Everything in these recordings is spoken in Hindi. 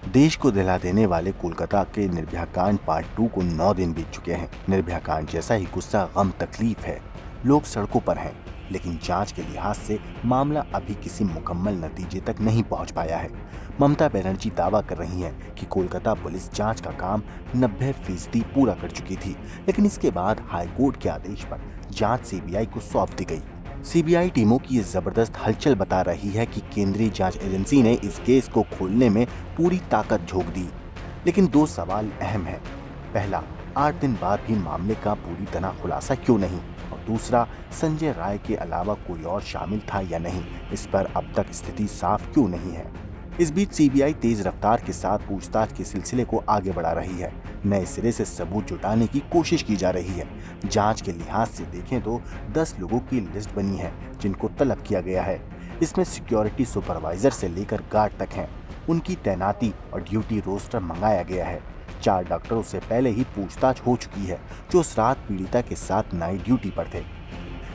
देश को दिला देने वाले कोलकाता के निर्भया कांड पार्ट 2 को 9 दिन बीत चुके हैं। निर्भया कांड जैसा ही गुस्सा, गम, तकलीफ है। लोग सड़कों पर हैं, लेकिन जांच के लिहाज से मामला अभी किसी मुकम्मल नतीजे तक नहीं पहुंच पाया है। ममता बनर्जी दावा कर रही हैं कि कोलकाता पुलिस जांच का काम 90% पूरा कर चुकी थी, लेकिन इसके बाद हाईकोर्ट के आदेश पर जांच सीबीआई को सौंप दी गई। सीबीआई टीमों की ये जबरदस्त हलचल बता रही है कि केंद्रीय जांच एजेंसी ने इस केस को खोलने में पूरी ताकत झोंक दी। लेकिन दो सवाल अहम हैं। पहला, 8 दिन बाद भी मामले का पूरी तरह खुलासा क्यों नहीं, और दूसरा, संजय राय के अलावा कोई और शामिल था या नहीं, इस पर अब तक स्थिति साफ क्यों नहीं है। इस बीच सीबीआई तेज रफ्तार के साथ पूछताछ के सिलसिले को आगे बढ़ा रही है। नए सिरे से सबूत जुटाने की कोशिश की जा रही है। जांच के लिहाज से देखें तो 10 लोगों की लिस्ट बनी है जिनको तलब किया गया है। इसमें सिक्योरिटी सुपरवाइजर से लेकर गार्ड तक हैं। उनकी तैनाती और ड्यूटी रोस्टर मंगाया गया है। 4 डॉक्टरों से पहले ही पूछताछ हो चुकी है जो उस रात पीड़िता के साथ नाइट ड्यूटी पर थे।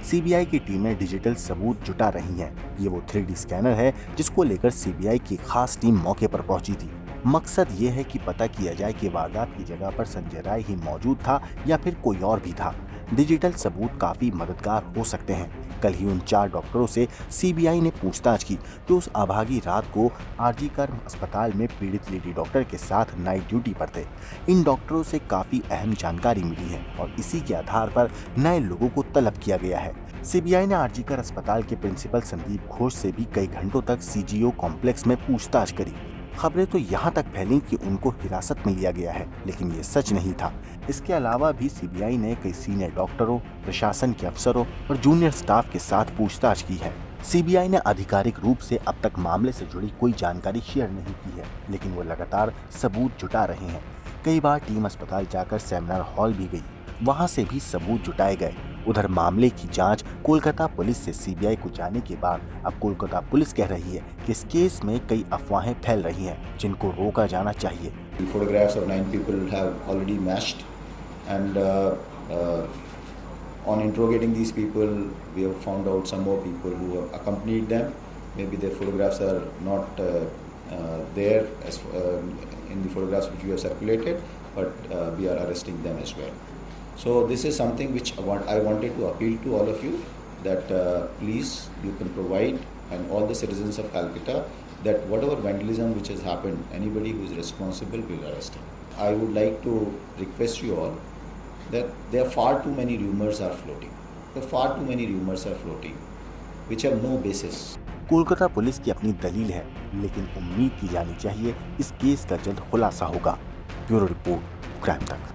सीबीआई की टीमें डिजिटल सबूत जुटा रही हैं। ये वो 3D स्कैनर है जिसको लेकर सीबीआई की खास टीम मौके पर पहुंची थी। मकसद ये है कि पता किया जाए कि वारदात की जगह पर संजय राय ही मौजूद था या फिर कोई और भी था। डिजिटल सबूत काफी मददगार हो सकते हैं। कल ही उन 4 डॉक्टरों से सीबीआई ने पूछताछ की जो उस अभागी रात को आरजीकर अस्पताल में पीड़ित लेडी डॉक्टर के साथ नाइट ड्यूटी पर थे। इन डॉक्टरों से काफी अहम जानकारी मिली है और इसी के आधार पर नए लोगों को तलब किया गया है। सीबीआई ने आरजीकर अस्पताल के प्रिंसिपल संदीप घोष से भी कई घंटों तक सीजीओ कॉम्प्लेक्स में पूछताछ करी। खबरें तो यहाँ तक फैली कि उनको हिरासत में लिया गया है, लेकिन ये सच नहीं था। इसके अलावा भी सीबीआई ने कई सीनियर डॉक्टरों, प्रशासन के अफसरों और जूनियर स्टाफ के साथ पूछताछ की है। सीबीआई ने आधिकारिक रूप से अब तक मामले से जुड़ी कोई जानकारी शेयर नहीं की है, लेकिन वो लगातार सबूत जुटा रहे हैं। कई बार टीम अस्पताल जाकर सेमिनार हॉल भी गई, वहां से भी सबूत जुटाए गए। उधर मामले की जांच कोलकाता पुलिस से सीबीआई को जाने के बाद अब कोलकाता पुलिस कह रही है कि इस केस में कई अफवाहें फैल रही हैं जिनको रोका जाना चाहिए। The photographs of 9 people have already matched, and on interrogating these people, we have found out some more people who have accompanied them. Maybe their photographs are not there as in the photographs which we have circulated, but we are arresting them as well. So this is something which I wanted to appeal to all of you, that please you can provide, and all the citizens of Calcutta, that whatever vandalism which has happened, anybody who is responsible will arrest him. I would like to request you all that there are far too many rumors are floating. There are far too many rumors are floating which have no basis. Kolkata police की अपनी दलील है, लेकिन उम्मीद की जानी चाहिए इस केस का जल्द खुलासा होगा। ब्यूरो रिपोर्ट, क्राइम तक।